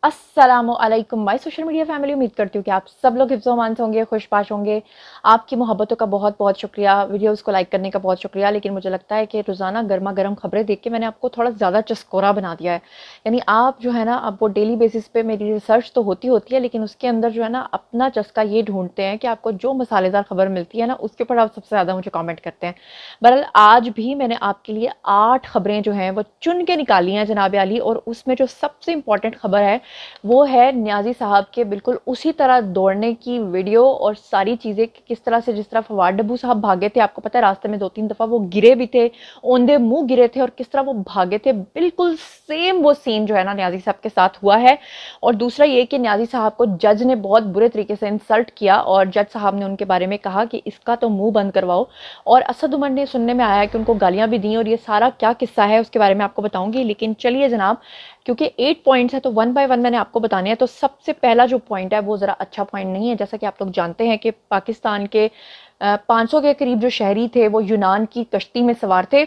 अस्सलामुअलैकुम my social media family. उम्मीद करती हूँ कि आप सब लोग हिफ्ज़-ओ-अमान से होंगे, खुशबाश होंगे। आपकी मोहब्बतों का बहुत बहुत शुक्रिया, वीडियोस को लाइक करने का बहुत शुक्रिया। लेकिन मुझे लगता है कि रोज़ाना गर्मा गर्म खबरें देख के मैंने आपको थोड़ा ज़्यादा चस्कोरा बना दिया है। यानी आप जो है ना, अब वो डेली बेसिस पे मेरी रिसर्च तो होती है, लेकिन उसके अंदर जो है ना अपना चस्का ये ढूंढते हैं कि आपको जो मसालेदार खबर मिलती है ना, उसके ऊपर आप सबसे ज़्यादा मुझे कॉमेंट करते हैं। बहरहाल आज भी मैंने आपके लिए 8 खबरें जो हैं वो चुन के निकाली हैं जनाब आली, और उसमें जो सबसे इंपॉर्टेंट खबर है वो है नियाज़ी साहब के बिल्कुल उसी तरह दौड़ने की वीडियो और सारी चीज़ें किस तरह से, जिस तरह फवाद डब्बू साहब भागे थे। आपको पता है रास्ते में 2-3 दफ़ा वो गिरे भी थे, औंधे मुंह गिरे थे, और किस तरह वो भागे थे, बिल्कुल सेम वो सीन जो है ना नियाज़ी साहब के साथ हुआ है। और दूसरा ये कि नियाज़ी साहब को जज ने बहुत बुरे तरीके से इंसल्ट किया, और जज साहब ने उनके बारे में कहा कि इसका तो मुंह बंद करवाओ। और असद उमर ने सुनने में आया है कि उनको गालियां भी दी, और ये सारा क्या किस्सा है उसके बारे में आपको बताऊंगी। लेकिन चलिए जनाब, क्योंकि 8 पॉइंट्स है तो वन बाय वन मैंने आपको बताने हैं। तो सबसे पहला जो पॉइंट है वो ज़रा अच्छा पॉइंट नहीं है। जैसा कि आप लोग जानते हैं कि पाकिस्तान के 500 के करीब जो शहरी थे वो यूनान की कश्ती में सवार थे,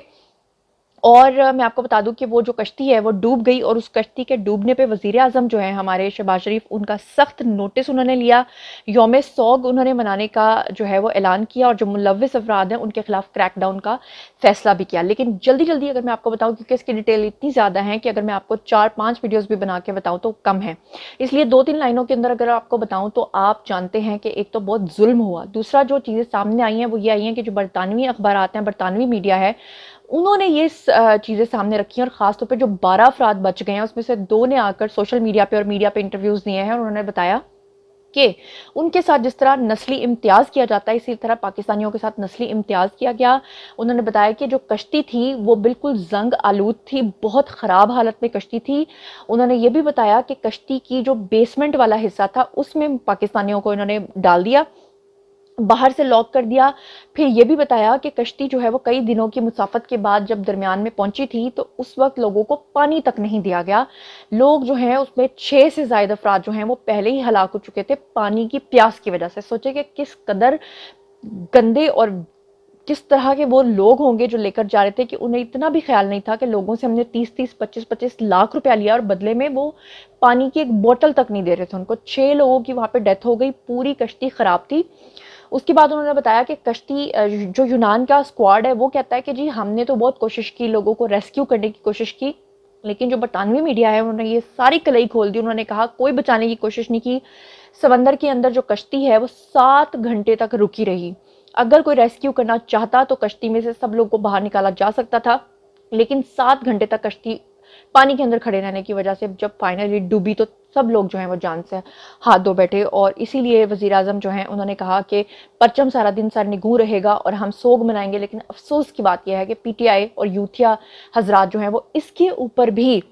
और मैं आपको बता दूं कि वो जो कश्ती है वो डूब गई, और उस कश्ती के डूबने पे वज़ीर आज़म जो है हमारे शहबाज शरीफ, उनका सख्त नोटिस उन्होंने लिया। यौम सोग उन्होंने मनाने का जो है वो ऐलान किया, और जो मुलव्विस अफराद हैं उनके खिलाफ क्रैकडाउन का फैसला भी किया। लेकिन जल्दी जल्दी अगर मैं आपको बताऊं, क्योंकि इसकी डिटेल इतनी ज़्यादा है कि अगर मैं आपको 4-5 वीडियोज़ भी बना के बताऊँ तो कम है, इसलिए 2-3 लाइनों के अंदर अगर आपको बताऊँ तो आप जानते हैं कि एक तो बहुत जुल्म हुआ। दूसरा जो चीज़ें सामने आई हैं वो ये आई हैं कि जो बरतानवी अखबार हैं, बरतानवी मीडिया है, उन्होंने ये चीज़ें सामने रखी हैं। और ख़ास तौर पे जो 12 अफराद बच गए हैं उसमें से 2 ने आकर सोशल मीडिया पे और मीडिया पे इंटरव्यूज़ दिए हैं, और उन्होंने बताया कि उनके साथ जिस तरह नस्ली इम्तियाज़ किया जाता है, इसी तरह पाकिस्तानियों के साथ नस्ली इम्तियाज़ किया गया। उन्होंने बताया कि जो कश्ती थी वो बिल्कुल जंग आलूद थी, बहुत ख़राब हालत में कश्ती थी। उन्होंने ये भी बताया कि कश्ती की जो बेसमेंट वाला हिस्सा था उसमें पाकिस्तानियों को इन्होंने डाल दिया, बाहर से लॉक कर दिया। फिर ये भी बताया कि कश्ती जो है वो कई दिनों की मुसाफत के बाद जब दरमियान में पहुंची थी तो उस वक्त लोगों को पानी तक नहीं दिया गया। लोग जो हैं उसमें 6 से ज़्यादा अफराद जो हैं वो पहले ही हलाक हो चुके थे पानी की प्यास की वजह से। सोचे कि किस कदर गंदे और किस तरह के वो लोग होंगे जो लेकर जा रहे थे, कि उन्हें इतना भी ख्याल नहीं था कि लोगों से हमने 30-30, 25-25 लाख रुपया लिया और बदले में वो पानी की एक बोतल तक नहीं दे रहे थे उनको। 6 लोगों की वहां पे डेथ हो गई, पूरी कश्ती खराब थी। उसके बाद उन्होंने बताया कि कश्ती जो यूनान का स्क्वाड है वो कहता है कि जी हमने तो बहुत कोशिश की, लोगों को रेस्क्यू करने की कोशिश की, लेकिन जो बरतानवी मीडिया है उन्होंने ये सारी कलई खोल दी। उन्होंने कहा कोई बचाने की कोशिश नहीं की। समंदर के अंदर जो कश्ती है वो 7 घंटे तक रुकी रही। अगर कोई रेस्क्यू करना चाहता तो कश्ती में से सब लोगों को बाहर निकाला जा सकता था, लेकिन 7 घंटे तक कश्ती पानी के अंदर खड़े रहने की वजह से जब फाइनली डूबी तो सब लोग जो हैं वो जान से हाथ धो बैठे। और इसीलिए वज़ीर आज़म जो हैं उन्होंने कहा कि परचम सारा दिन सर निगूं रहेगा और हम सोग मनाएंगे। लेकिन अफसोस की बात यह है कि पीटीआई और यूथिया हजरात जो हैं वो इसके ऊपर भी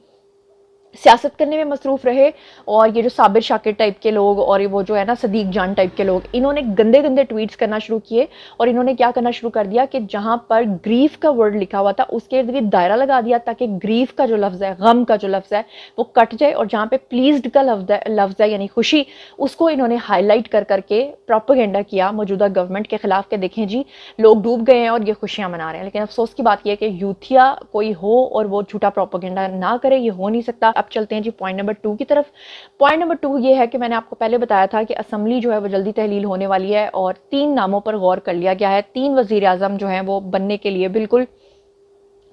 सियासत करने में मसरूफ रहे। और ये जो साबिर शाकिर टाइप के लोग और वो जो है ना सदीक जान टाइप के लोग, इन्होंने गंदे गंदे ट्वीट्स करना शुरू किए। और इन्होंने क्या करना शुरू कर दिया कि जहां पर ग्रीफ का वर्ड लिखा हुआ था उसके इर्द गिर्द दायरा लगा दिया, ताकि ग्रीफ का जो लफ्ज़ है, गम का जो लफ्ज़ है वो कट जाए, और जहां पे प्लीज्ड का लफ्ज़ है यानी खुशी, उसको इन्होंने हाईलाइट कर करके प्रोपेगेंडा किया मौजूदा गवर्नमेंट के खिलाफ के देखें जी लोग डूब गए हैं और ये खुशियां मना रहे हैं। लेकिन अफसोस की बात यह है कि यूथिया कोई हो और वो झूठा प्रोपेगेंडा ना करे, ये हो नहीं सकता। अब चलते हैं जी पॉइंट नंबर 2 की तरफ। पॉइंट नंबर 2 ये है कि मैंने आपको पहले बताया था कि असेंबली जो है वो जल्दी तहलील होने वाली है, और 3 नामों पर गौर कर लिया गया है। 3 वजीर आजम जो हैं वो बनने के लिए बिल्कुल,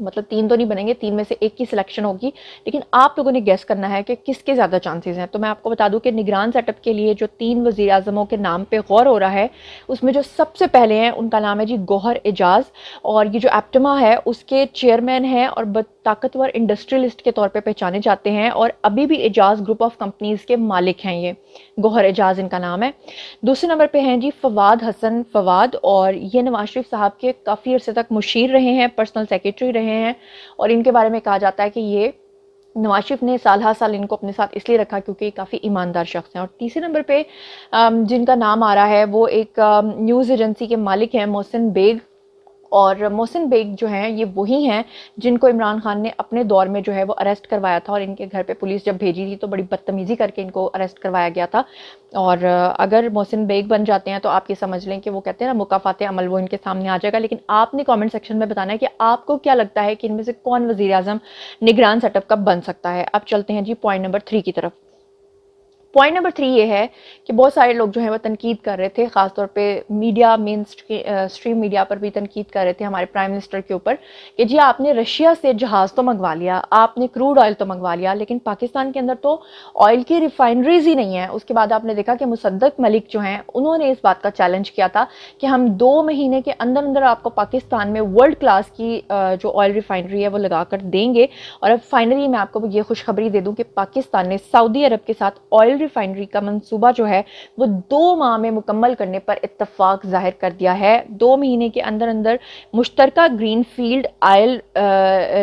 मतलब 3 तो नहीं बनेंगे, 3 में से एक की सिलेक्शन होगी, लेकिन आप लोगों ने गेस करना है कि किसके ज़्यादा चांसेस हैं। तो मैं आपको बता दूं कि निगरान सेटअप के लिए जो 3 वज़ीर आज़मों के नाम पे गौर हो रहा है उसमें जो सबसे पहले हैं उनका नाम है जी गौहर एजाज, और ये जो एप्टमा है उसके चेयरमैन हैं और ताकतवर इंडस्ट्रियलिस्ट के तौर पे पहचाने जाते हैं, और अभी भी एजाज ग्रुप ऑफ कंपनीज के मालिक हैं। ये गौहर एजाज इनका नाम है। दूसरे नंबर पे हैं जी फवाद हसन फवाद, और ये नवाज शरीफ साहब के काफ़ी अरसे तक मुशीर रहे हैं, पर्सनल सेक्रेटरी रहे हैं, और इनके बारे में कहा जाता है कि ये नवाज शरीफ ने साल हर साल इनको अपने साथ इसलिए रखा क्योंकि काफ़ी ईमानदार शख्स हैं। और तीसरे नंबर पे जिनका नाम आ रहा है वो एक न्यूज़ एजेंसी के मालिक हैं मोहसिन बेग, और मोहसिन बेग जो हैं ये वही हैं जिनको इमरान खान ने अपने दौर में जो है वो अरेस्ट करवाया था, और इनके घर पे पुलिस जब भेजी थी तो बड़ी बदतमीज़ी करके इनको अरेस्ट करवाया गया था। और अगर मोहसिन बेग बन जाते हैं तो आप ये समझ लें कि वो कहते हैं ना मुकाफाते अमल, वो इनके सामने आ जाएगा। लेकिन आपने कमेंट सेक्शन में बताना है कि आपको क्या लगता है कि इनमें से कौन वज़ीर आज़म निगरान सेटअप का बन सकता है। अब चलते हैं जी पॉइंट नंबर 3 की तरफ। पॉइंट नंबर 3 ये है कि बहुत सारे लोग जो है वो तनकीद कर रहे थे, ख़ासतौर पे मीडिया, मेन स्ट्रीम मीडिया पर भी तनकीद कर रहे थे हमारे प्राइम मिनिस्टर के ऊपर कि जी आपने रशिया से जहाज़ तो मंगवा लिया, आपने क्रूड ऑयल तो मंगवा लिया, लेकिन पाकिस्तान के अंदर तो ऑयल की रिफाइनरीज ही नहीं है। उसके बाद आपने देखा कि मुसद्दक मलिक जो हैं उन्होंने इस बात का चैलेंज किया था कि हम 2 महीने के अंदर अंदर आपको पाकिस्तान में वर्ल्ड क्लास की जो ऑयल रिफाइनरी है वो लगा कर देंगे। और अब फाइनली मैं आपको ये खुशखबरी दे दूँ कि पाकिस्तान ने सऊदी अरब के साथ ऑयल रिफाइनरी का मंसूबा जो है वो 2 माह में मुकम्मल करने पर इत्तफाक जाहिर कर दिया है। 2 महीने के अंदर अंदर मुश्तरका ग्रीन फील्ड ऑयल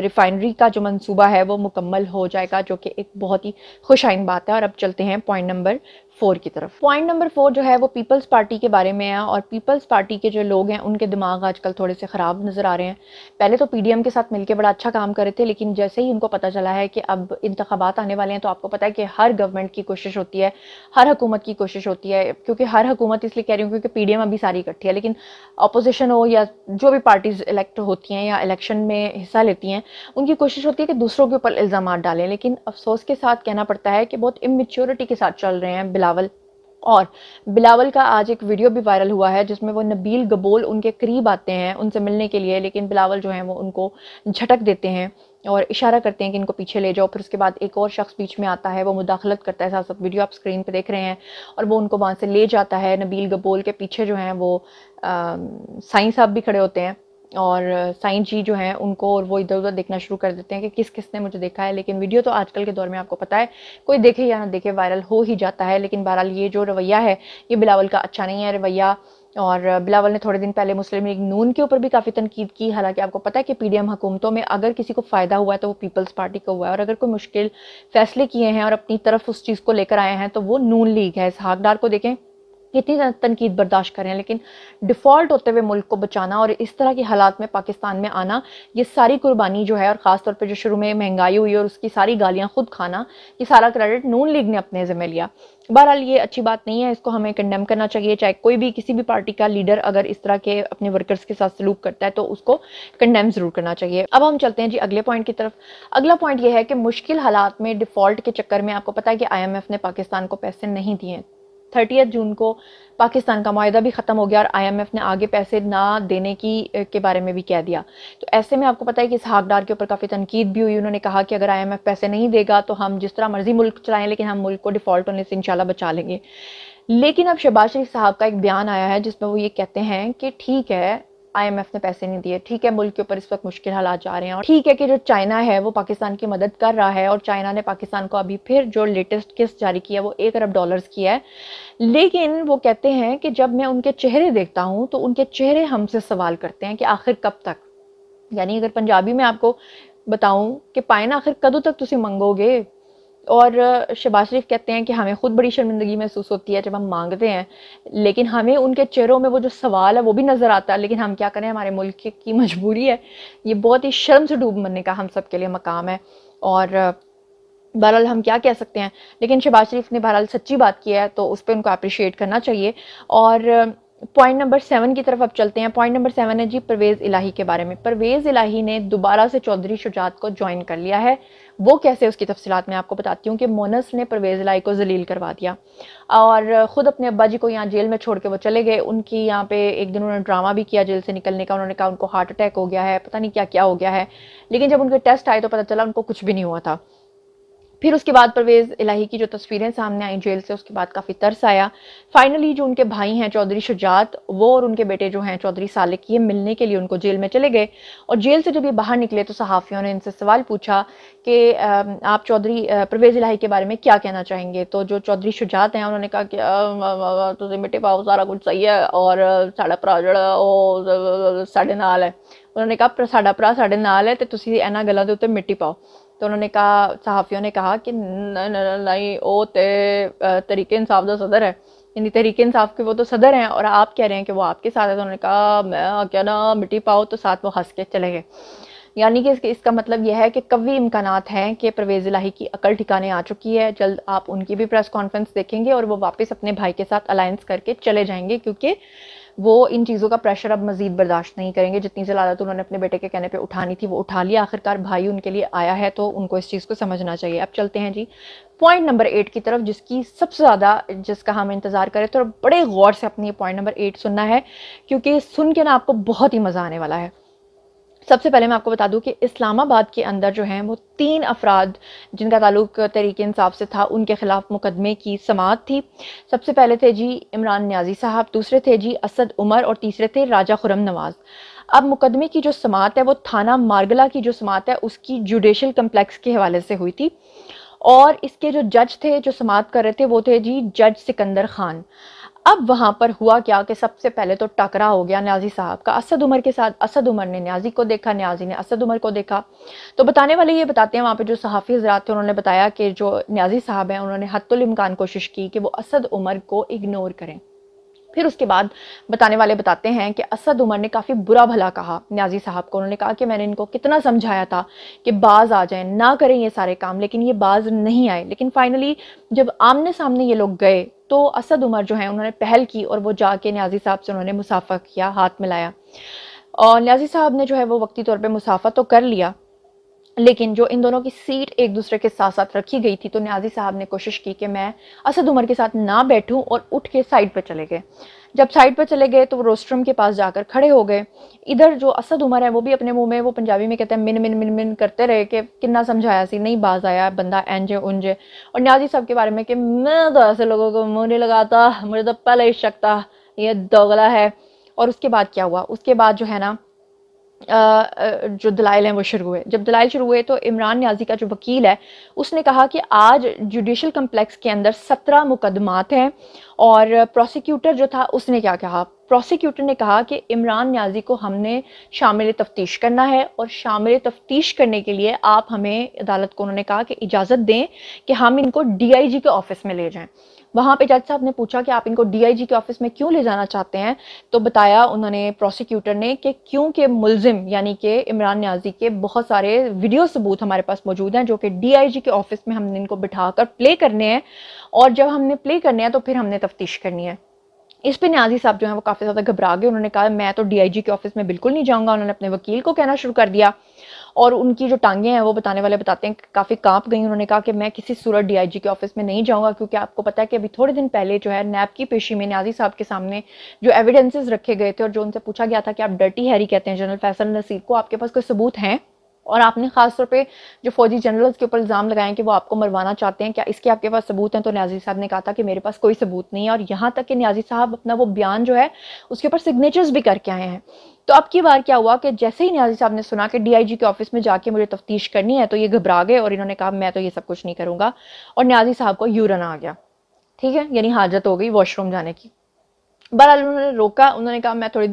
रिफाइनरी का जो मंसूबा है वो मुकम्मल हो जाएगा, जो कि एक बहुत ही खुशाइन बात है। और अब चलते हैं पॉइंट नंबर 4 की तरफ। पॉइंट नंबर 4 जो है वो पीपल्स पार्टी के बारे में है, और पीपल्स पार्टी के जो लोग हैं उनके दिमाग आजकल थोड़े से ख़राब नज़र आ रहे हैं। पहले तो पीडीएम के साथ मिलकर बड़ा अच्छा काम कर रहे थे, लेकिन जैसे ही उनको पता चला है कि अब इंतखाबात आने वाले हैं, तो आपको पता है कि हर गवर्नमेंट की कोशिश होती है, हर हुकूमत की कोशिश होती है, क्योंकि हर हुकूमत इसलिए कह रही हूँ क्योंकि पीडीएम अभी सारी इकट्ठी है, लेकिन अपोजिशन हो या जो भी पार्टीज इलेक्ट होती हैं या इलेक्शन में हिस्सा लेती हैं, उनकी कोशिश होती है कि दूसरों के ऊपर इल्ज़ाम डालें। लेकिन अफसोस के साथ कहना पड़ता है कि बहुत इमेच्योरिटी के साथ चल रहे हैं बिलावल। और बिलावल का आज एक वीडियो भी वायरल हुआ है जिसमें वो नबील गबोल उनके करीब आते हैं उनसे मिलने के लिए, लेकिन बिलावल जो हैं वो उनको झटक देते हैं और इशारा करते हैं कि इनको पीछे ले जाओ। फिर उसके बाद एक और शख्स बीच में आता है, वो मुदाखलत करता है, साथ साथ वीडियो आप स्क्रीन पे देख रहे हैं, और वो उनको वहाँ से ले जाता है। नबील गबोल के पीछे जो हैं वो साईं साहब भी खड़े होते हैं, और साईं जी जो हैं उनको, और वो इधर उधर देखना शुरू कर देते हैं कि किस किसने मुझे देखा है। लेकिन वीडियो तो आजकल के दौर में आपको पता है कोई देखे या ना देखे वायरल हो ही जाता है। लेकिन बहरहाल ये जो रवैया है ये बिलावल का अच्छा नहीं है रवैया। और बिलावल ने थोड़े दिन पहले मुस्लिम लीग नून के ऊपर भी काफ़ी तनकीद की। हालांकि आपको पता है कि पीडीएम हुकूमतों में अगर किसी को फ़ायदा हुआ है तो वो पीपल्स पार्टी को हुआ है, और अगर कोई मुश्किल फैसले किए हैं और अपनी तरफ उस चीज़ को लेकर आए हैं तो वो नून लीग है। इसहाक डार को देखें कितनी तनकीद बर्दाश्त करें, लेकिन डिफ़ॉल्ट होते हुए मुल्क को बचाना और इस तरह के हालात में पाकिस्तान में आना, ये सारी कुर्बानी जो है, और ख़ास तौर पे जो शुरू में महंगाई हुई और उसकी सारी गालियां खुद खाना, ये सारा क्रेडिट नून लीग ने अपने ज़िम्मे लिया। बहरहाल ये अच्छी बात नहीं है, इसको हमें कंडेम करना चाहिए। चाहे कोई भी किसी भी पार्टी का लीडर अगर इस तरह के अपने वर्कर्स के साथ सलूक करता है तो उसको कंडेम ज़रूर करना चाहिए। अब हम चलते हैं जी अगले पॉइंट की तरफ। अगला पॉइंट ये है कि मुश्किल हालात में डिफ़ॉल्ट के चक्कर में आपको पता है कि IMF ने पाकिस्तान को पैसे नहीं दिए। 30 जून को पाकिस्तान का मुआहदा भी ख़त्म हो गया और IMF ने आगे पैसे ना देने के बारे में भी कह दिया। तो ऐसे में आपको पता है कि इसहाक डार के ऊपर काफ़ी तनकीद भी हुई। उन्होंने कहा कि अगर IMF पैसे नहीं देगा तो हम जिस तरह मर्जी मुल्क चलाएं, लेकिन हम मुल्क को डिफ़ॉल्ट होने से इंशाल्लाह बचा लेंगे। लेकिन अब शहबाज शरीफ साहब का एक बयान आया है जिसमें वो ये कहते हैं कि ठीक है IMF ने पैसे नहीं दिए, ठीक है मुल्क के ऊपर इस वक्त मुश्किल हालात जा रहे हैं, और ठीक है कि जो चाइना है वो पाकिस्तान की मदद कर रहा है, और चाइना ने पाकिस्तान को अभी फिर जो लेटेस्ट किस्त जारी किया वो $1 अरब की है। लेकिन वो कहते हैं कि जब मैं उनके चेहरे देखता हूँ तो उनके चेहरे हमसे सवाल करते हैं कि आखिर कब तक, यानी अगर पंजाबी में आपको बताऊँ कि पाए ना आखिर कदों तक तुसी मंगोगे। और शहबाज शरीफ कहते हैं कि हमें खुद बड़ी शर्मिंदगी महसूस होती है जब हम मांगते हैं, लेकिन हमें उनके चेहरों में वो जो सवाल है वो भी नज़र आता है, लेकिन हम क्या करें, हमारे मुल्क की मजबूरी है। ये बहुत ही शर्म से डूब मरने का हम सब के लिए मकाम है, और बहरहाल हम क्या कह सकते हैं। लेकिन शहबाज शरीफ ने बहरहाल सच्ची बात की है तो उस पर उनको अप्रिशिएट करना चाहिए। और पॉइंट नंबर 7 की तरफ अब चलते हैं। पॉइंट नंबर 7 है जी परवेज़ इलाही के बारे में। परवेज़ इलाही ने दोबारा से चौधरी शुजात को ज्वाइन कर लिया है। वो कैसे, उसकी तफसीलात मैं आपको बताती हूँ कि मोनस ने परवेज़ इलाही को जलील करवा दिया और ख़ुद अपने अब्बा जी को यहाँ जेल में छोड़ के वो चले गए। उनकी यहाँ पे एक दिन उन्होंने ड्रामा भी किया जेल से निकलने का। उन्होंने कहा उनको हार्ट अटैक हो गया है, पता नहीं क्या क्या हो गया है, लेकिन जब उनके टेस्ट आए तो पता चला उनको कुछ भी नहीं हुआ था। फिर उसके बाद परवेज़ इलाही की जो तस्वीरें सामने आई जेल से, उसके बाद काफ़ी तरस आया। फाइनली जो उनके भाई हैं चौधरी शुजात, वो और उनके बेटे जो हैं चौधरी सालिक, ये मिलने के लिए उनको जेल में चले गए। और जेल से जब ये बाहर निकले तो सहाफ़ियों ने इनसे सवाल पूछा कि आप चौधरी परवेज़ इलाही के बारे में क्या कहना चाहेंगे। तो जो चौधरी शुजात हैं उन्होंने कहा कि तुझे मिट्टी पाओ, सारा कुछ सही है और साढ़ा भरा जो साढ़े नाल है। उन्होंने कहा साढ़ा भरा साढ़े नाल है तो तुसी इन्हां गल्लां दे उत्ते मिट्टी पाओ। तो उन्होंने कहा, सहाफ़ियों ने कहा कि नहीं वो तो तहरीक इंसाफ का सदर है, यानी तहरीक इंसाफ के वो तो सदर हैं और आप कह रहे हैं कि वो आपके साथ है। तो उन्होंने कहा मैं क्या ना मिट्टी पाओ, तो साथ वो हंस के चले गए। यानी कि इसका मतलब यह है कि कवी इम्कानात हैं कि परवेज़ इलाही की अकल ठिकाने आ चुकी है। जल्द आप उनकी भी प्रेस कॉन्फ्रेंस देखेंगे और वो वापस अपने भाई के साथ अलायंस करके चले जाएंगे, क्योंकि वो इन चीज़ों का प्रेशर अब मजीद बर्दाश्त नहीं करेंगे। जितनी ज़लालत उन्होंने अपने बेटे के कहने पे उठानी थी वो उठा लिया, आखिरकार भाई उनके लिए आया है तो उनको इस चीज़ को समझना चाहिए। अब चलते हैं जी पॉइंट नंबर 8 की तरफ, जिसका हम इंतज़ार करें, तो बड़े गौर से अपनी पॉइंट नंबर 8 सुनना है, क्योंकि सुन के ना आपको बहुत ही मज़ा आने वाला है। सबसे पहले मैं आपको बता दूं कि इस्लामाबाद के अंदर जो हैं वो 3 अफराद जिनका ताल्लुक तहरीक इंसाफ से था, उनके खिलाफ मुकदमे की समाअत थी। सबसे पहले थे जी इमरान न्याजी साहब, दूसरे थे जी असद उमर और तीसरे थे राजा खुर्रम नवाज। अब मुकदमे की जो समाअत है वो थाना मारगला की जो समाअत है उसकी जुडिशल कम्प्लेक्स के हवाले से हुई थी, और इसके जो जज थे जो समाअत कर रहे थे वो थे जी जज सिकंदर खान। अब वहां पर हुआ क्या कि सबसे पहले तो टकरा हो गया न्याजी साहब का असद उमर के साथ। असद उमर ने न्याजी को देखा, न्याजी ने असद उमर को देखा। तो बताने वाले ये बताते हैं, वहां पे जो सहाफ़ी हज़रात थे उन्होंने बताया कि जो न्याजी साहब हैं उन्होंने हत्तुल इम्कान कोशिश की कि वो असद उमर को इग्नोर करें। फिर उसके बाद बताने वाले बताते हैं कि असद उमर ने काफ़ी बुरा भला कहा न्याजी साहब को। उन्होंने कहा कि मैंने इनको कितना समझाया था कि बाज आ जाएं, ना करें ये सारे काम, लेकिन ये बाज नहीं आए। लेकिन फाइनली जब आमने सामने ये लोग गए तो असद उमर जो है उन्होंने पहल की और वो जाके न्याजी साहब से उन्होंने मुसाफा किया, हाथ मिलाया। और न्याजी साहब ने जो है वो वक्ती तौर पे मुसाफा तो कर लिया, लेकिन जो इन दोनों की सीट एक दूसरे के साथ साथ रखी गई थी, तो न्याजी साहब ने कोशिश की कि मैं असद उमर के साथ ना बैठूं और उठ के साइड पर चले गए। जब साइड पर चले गए तो वो रोस्ट्रम के पास जाकर खड़े हो गए। इधर जो असद उमर है वो भी अपने मुंह में, वो पंजाबी में कहते हैं, मिन मिन मिन मिन करते रहे कि किन्ना समझाया सी, नहीं बाज आया बंदा, एंजे उंजे। और न्याजी साहब के बारे में कि मैं तो ऐसे लोगों को मुंह नहीं लगाता, मुझे तो पहले ही शक था ये दोगला है। और उसके बाद क्या हुआ, उसके बाद जो है ना जो दलाइल हैं वो शुरू हुए। जब दलाइल शुरू हुए तो इमरान न्याजी का जो वकील है उसने कहा कि आज जुडिशल कम्प्लेक्स के अंदर 17 मुकदमात हैं। और प्रोसिक्यूटर जो था उसने क्या कहा, प्रोसिक्यूटर ने कहा कि इमरान न्याजी को हमने शामिल तफ्तीश करना है, और शामिल तफ्तीश करने के लिए आप हमें, अदालत को उन्होंने कहा कि इजाज़त दें कि हम इनको DIG के ऑफिस में ले जाएं। वहाँ पे जज साहब ने पूछा कि आप इनको DIG के ऑफिस में क्यों ले जाना चाहते हैं, तो बताया उन्होंने, प्रोसिक्यूटर ने, कि क्योंकि मुल्जिम यानी कि इमरान न्याजी के बहुत सारे वीडियो सबूत हमारे पास मौजूद हैं जो कि DIG के ऑफिस में हमने इनको बिठाकर प्ले करने हैं, और जब हमने प्ले करने हैं तो फिर हमने तफ्तीश करनी है। इस पे न्याजी साहब जो है वो काफ़ी ज़्यादा घबरा गए। उन्होंने कहा मैं तो DIG के ऑफिस में बिल्कुल नहीं जाऊँगा। उन्होंने अपने वकील को कहना शुरू कर दिया, और उनकी जो टांगें हैं वो बताने वाले बताते हैं काफ़ी कांप गई। उन्होंने कहा कि मैं किसी सूरत DIG के ऑफिस में नहीं जाऊँगा, क्योंकि आपको पता है कि अभी थोड़े दिन पहले जो है नैब की पेशी में न्याजी साहब के सामने जो एविडेंसेस रखे गए थे और जो उनसे पूछा गया था कि आप डर्टी हैरी कहते हैं जनरल फैसल नसीर को, आपके पास कोई सबूत हैं, और आपने खासतौर पे जो फौजी जनरल्स के ऊपर इल्ज़ाम लगाए कि वो आपको मरवाना चाहते हैं, क्या इसके आपके पास सबूत हैं? तो न्याजी साहब ने कहा था कि मेरे पास कोई सबूत नहीं है, और यहाँ तक कि न्याजी साहब अपना वो बयान जो है उसके ऊपर सिग्नेचर्स भी करके आए हैं। तो अब की बार क्या हुआ कि जैसे ही न्याजी साहब ने सुना कि DIG के ऑफिस में जाके मुझे तफ्तीश करनी है, तो ये घबरा गए और इन्होंने कहा मैं तो ये सब कुछ नहीं करूँगा, और न्याजी साहब को यूरन आ गया, ठीक है, यानी हाजत हो गई वॉशरूम जाने की। बहरहाल उन्होंने रोका, उन्होंने कहा मैं थोड़ी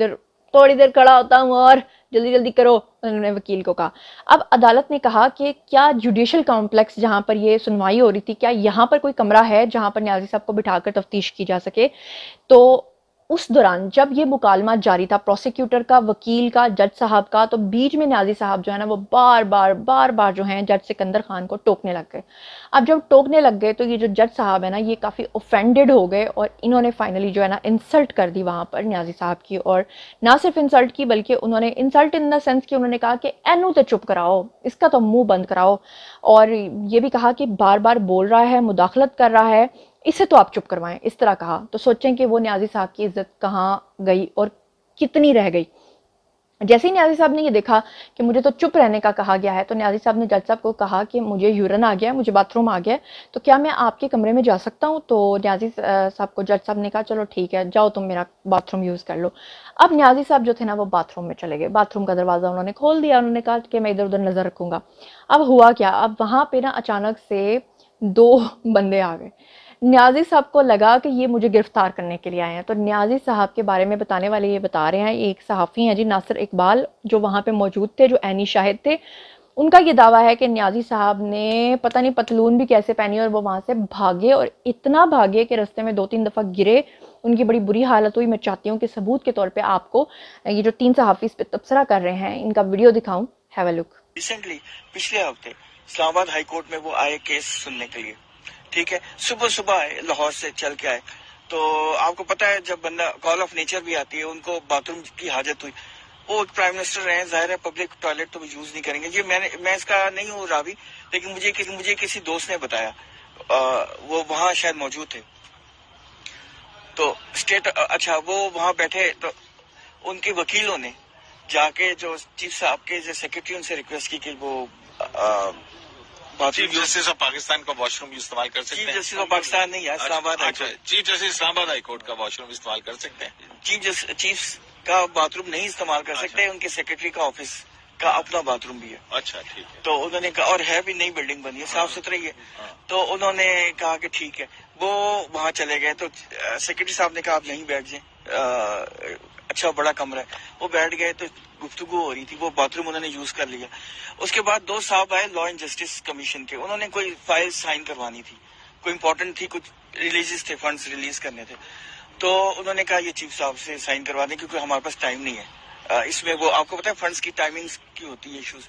देर खड़ा होता हूँ और जल्दी जल्दी करो, उन्होंने वकील को कहा। अब अदालत ने कहा कि क्या जुडिशल कॉम्प्लेक्स जहाँ पर ये सुनवाई हो रही थी, क्या यहाँ पर कोई कमरा है जहाँ पर न्याजी साहब को बिठाकर तफ्तीश की जा सके। तो उस दौरान जब ये मुकालमा जारी था प्रोसिक्यूटर का, वकील का, जज साहब का, तो बीच में न्याजी साहब जो है ना वो बार बार जो है जज सिकंदर खान को टोकने लग गए। अब जब टोकने लग गए तो ये जो जज साहब है ना ये काफ़ी ऑफेंडेड हो गए, और इन्होंने फाइनली जो है ना इंसल्ट कर दी वहाँ पर न्याजी साहब की। और ना सिर्फ इंसल्ट की बल्कि उन्होंने इंसल्ट इन द सेंस कि उन्होंने कहा कि एनू तो चुप कराओ, इसका तो मुंह बंद कराओ, और ये भी कहा कि बार बार बोल रहा है, मुदाखलत कर रहा है, इसे तो आप चुप करवाएं, इस तरह कहा। तो सोचें कि वो न्याजी साहब की इज्जत कहाँ गई और कितनी रह गई। जैसे ही न्याजी साहब ने ये देखा कि मुझे तो चुप रहने का कहा गया है, तो न्याजी साहब ने जज साहब को कहा कि मुझे यूरिन आ गया, मुझे बाथरूम आ गया, तो क्या मैं आपके कमरे में जा सकता हूँ? तो न्याजी साहब को जज साहब ने कहा चलो ठीक है, जाओ तुम मेरा बाथरूम यूज़ कर लो। अब न्याजी साहब जो थे ना वो बाथरूम में चले गए, बाथरूम का दरवाज़ा उन्होंने खोल दिया, उन्होंने कहा कि मैं इधर उधर नज़र रखूँगा। अब हुआ क्या, अब वहाँ पर ना अचानक से 2 बंदे आ गए। न्याजी साहब को लगा कि ये मुझे गिरफ्तार करने के लिए आए हैं। तो न्याजी साहब के बारे में बताने वाले ये बता रहे हैं, एक सहाफ़ी हैं जी नासिर इकबाल, जो वहाँ पे मौजूद थे, जो ऐनी शाहिद थे। उनका ये दावा है कि न्याजी साहब ने पता नहीं पतलून भी कैसे पहनी और वो वहाँ से भागे, और इतना भागे कि रास्ते में 2-3 दफ़ा गिरे, उनकी बड़ी बुरी हालत हुई। मैं चाहती हूँ कि सबूत के तौर पर आपको ये जो 3 सहाफ़ी इस पर तबसरा कर रहे हैं इनका वीडियो दिखाऊँ, हैव अ लुक। रिसेंटली पिछले हफ्ते इस्लामाबाद हाई कोर्ट में वो आए केस सुनने के लिए, ठीक है, सुबह सुबह आए, लाहौर से चल के आए, तो आपको पता है जब बंदा कॉल ऑफ नेचर भी आती है, उनको बाथरूम की हाजत हुई, वो प्राइम मिनिस्टर रहे, जाहिर है पब्लिक टॉयलेट तो यूज नहीं करेंगे। ये मैं इसका नहीं हूँ रावी, लेकिन मुझे किसी दोस्त ने बताया, वो वहाँ शायद मौजूद थे। तो स्टेट अच्छा वो वहाँ बैठे तो उनके वकीलों ने जाके जो चीफ साहब के जो सेक्रेटरी उनसे रिक्वेस्ट की कि वो चीफ जस्टिस ऑफ पाकिस्तान का वॉशरूम इस्तेमाल कर सकते हैं। चीफ जस्टिस ऑफ पाकिस्तान नहीं है, Islamabad chief justice Islamabad high court का वॉशरूम इस्तेमाल कर सकते हैं। चीफ का बाथरूम नहीं इस्तेमाल कर सकते, उनके सेक्रेटरी का ऑफिस का अपना बाथरूम भी है। अच्छा, ठीक है। तो उन्होंने कहा, और है भी नई बिल्डिंग बनी है, साफ सुथरी है। तो उन्होंने कहा कि ठीक है, वो वहां चले गए। तो सेक्रेटरी साहब ने कहा आप यहीं बैठ जाए, अच्छा बड़ा कमरा है। वो बैठ गए तो गुफ्तगू हो रही थी, वो बाथरूम उन्होंने यूज कर लिया। उसके बाद दो साहब आए लॉ एंड जस्टिस कमीशन के, उन्होंने कोई फाइल साइन करवानी थी, कोई इंपॉर्टेंट थी, कुछ रिलीजेस थे, फंड्स रिलीज करने थे। तो उन्होंने कहा ये चीफ साहब से साइन करवा दें क्योंकि हमारे पास टाइम नहीं है। इसमें वो आपको पता है फंड्स की टाइमिंग की होती है इश्यूज।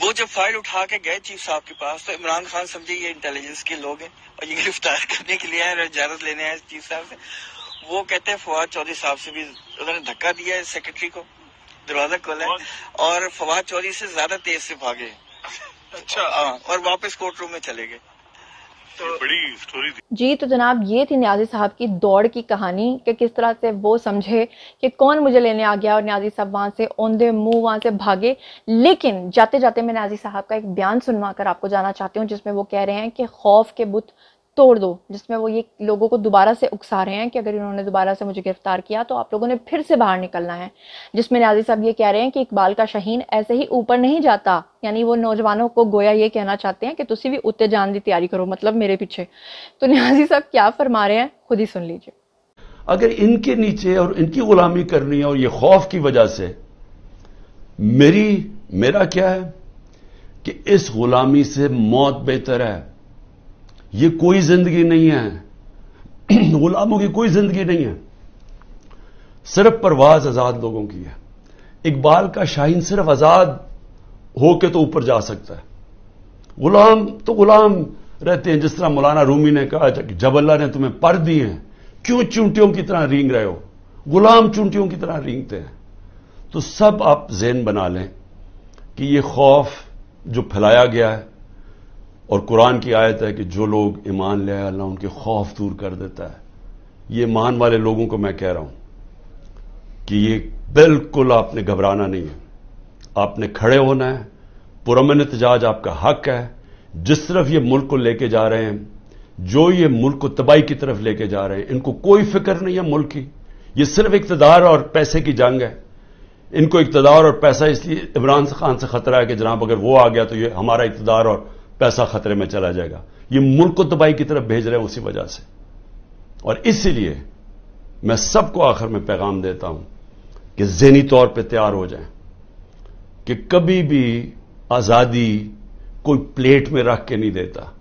वो जब फाइल उठा के गए चीफ साहब के पास, तो इमरान खान समझे ये इंटेलिजेंस के लोग हैं और ये गिरफ्तार करने के लिए आए, इजाजत लेने आए चीफ साहब से। वो कहते हैं फवाद चौधरी साहब से भी उन्होंने धक्का दिया है, सेक्रेटरी को दरवाजा खोला है और फवाद चौधरी से ज्यादा तेज से भागे। अच्छा, और वापस कोर्ट रूम में चले गए। तो बड़ी स्टोरी थी। जी तो जनाब ये थी न्याजी साहब की दौड़ की कहानी कि किस तरह से वो समझे कि कौन मुझे लेने आ गया और न्याजी साहब वहाँ से औंधे मुंह वहाँ से भागे। लेकिन जाते जाते मैं न्याजी साहब का एक बयान सुनवा कर आपको जाना चाहती हूँ जिसमें वो कह रहे हैं कि खौफ के बुत तोड़ दो, जिसमें वो ये लोगों को दोबारा से उकसा रहे हैं कि अगर इन्होंने दोबारा से मुझे गिरफ्तार किया तो आप लोगों ने फिर से बाहर निकलना है। जिसमें न्याजी साहब ये कह रहे हैं कि इकबाल का शाहीन ऐसे ही ऊपर नहीं जाता, यानी वो नौजवानों को गोया ये कहना चाहते हैं कि तुसी भी उत्ते जान की तैयारी करो, मतलब मेरे पीछे। तो न्याजी साहब क्या फरमा रहे हैं खुद ही सुन लीजिए। अगर इनके नीचे और इनकी गुलामी करनी है और ये खौफ की वजह से, मेरा क्या है कि इस गुलामी से मौत बेहतर है। ये कोई जिंदगी नहीं है, गुलामों की कोई जिंदगी नहीं है, सिर्फ परवाज आजाद लोगों की है। इकबाल का शाहीन सिर्फ आजाद होके तो ऊपर जा सकता है, गुलाम तो गुलाम रहते हैं। जिस तरह मौलाना रूमी ने कहा कि जब अल्लाह ने तुम्हें पर दिए हैं क्यों चूंटियों की तरह रींग रहे हो, गुलाम चूंटियों की तरह रींगते हैं। तो सब आप ज़हन बना लें कि ये खौफ जो फैलाया गया है, और कुरान की आयत है कि जो लोग ईमान ले आए अल्लाह उनके खौफ दूर कर देता है। ये ईमान वाले लोगों को मैं कह रहा हूं कि ये बिल्कुल आपने घबराना नहीं है, आपने खड़े होना है। पुरअमन एहतजाज आपका हक है। जिस तरफ ये मुल्क को लेके जा रहे हैं, जो ये मुल्क को तबाही की तरफ लेके जा रहे हैं, इनको कोई फिक्र नहीं है मुल्क की। ये सिर्फ इक़्तिदार और पैसे की जंग है। इनको इक़्तिदार और पैसा इसलिए इमरान खान से खतरा है कि जनाब अगर वो आ गया तो ये हमारा इक़्तिदार और पैसा खतरे में चला जाएगा। ये मुल्क को तबाही की तरफ भेज रहे हैं उसी वजह से। और इसीलिए मैं सबको आखिर में पैगाम देता हूं कि ज़हनी तौर पे तैयार हो जाएं कि कभी भी आज़ादी कोई प्लेट में रख के नहीं देता।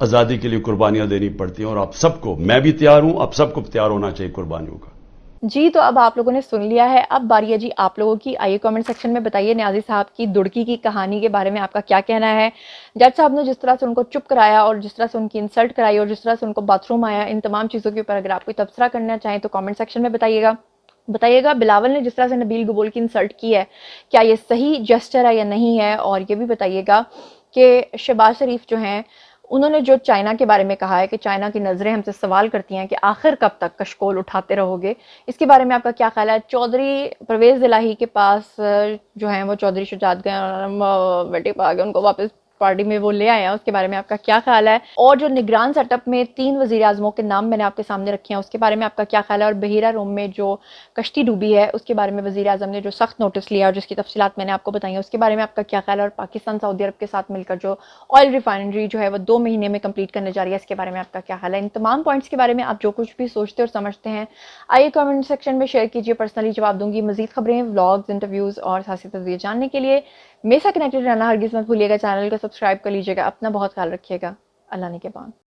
आज़ादी के लिए कुर्बानियां देनी पड़ती हैं और आप सबको, मैं भी तैयार हूं, आप सबको तैयार होना चाहिए कुर्बानियों का। जी तो अब आप लोगों ने सुन लिया है, अब बारी है जी आप लोगों की। आइए कमेंट सेक्शन में बताइए न्याजी साहब की दुड़की की कहानी के बारे में आपका क्या कहना है। जज साहब ने जिस तरह से उनको चुप कराया और जिस तरह से उनकी इंसल्ट कराई और जिस तरह से उनको बाथरूम आया, इन तमाम चीज़ों के ऊपर अगर आप कोई तबसरा करना चाहें तो कमेंट सेक्शन में बताइएगा। बिलावल ने जिस तरह से नबील गबोल की इंसल्ट की है, क्या ये सही जेस्चर है या नहीं है। और ये भी बताइएगा कि शहबाज शरीफ जो हैं उन्होंने जो चाइना के बारे में कहा है कि चाइना की नज़रें हमसे सवाल करती हैं कि आखिर कब तक कशकोल उठाते रहोगे, इसके बारे में आपका क्या ख्याल है। चौधरी परवेज़ इलाही के पास जो है वो चौधरी शुजात गए, बेटे पा गए, उनको वापस पार्टी में वो ले आए हैं, उसके बारे में आपका क्या ख्याल है। और जो निगरान सेटअप में 3 वज़ीर आज़मों के नाम मैंने आपके सामने रखे हैं उसके बारे में आपका क्या ख्याल है। और बहीरा रूम में जो कश्ती डूबी है उसके बारे में वज़ीर आज़म ने जो सख्त नोटिस लिया और जिसकी तफसीलात मैंने आपको बताई है उसके बारे में आपका क्या ख्याल है। और पाकिस्तान सऊदी अरब के साथ मिलकर जो ऑयल रिफाइनरी जो है वो 2 महीने में कंप्लीट करने जा रही है, इसके बारे में आपका क्या ख्याल है। इन तमाम पॉइंट्स के बारे में आप जो कुछ भी सोचते और समझते हैं आइए कमेंट सेक्शन में शेयर कीजिए, पर्सनली जवाब दूंगी। मजीद खबरें, व्लॉग्स, इंटरव्यूज़ और सियासी तस्वीर जानने के लिए मेरे साथ कनेक्टेड रहना हरगिज़ मत भूलिएगा। चैनल को सब्सक्राइब कर लीजिएगा। अपना बहुत ख्याल रखिएगा। अल्लाह ने के बाद।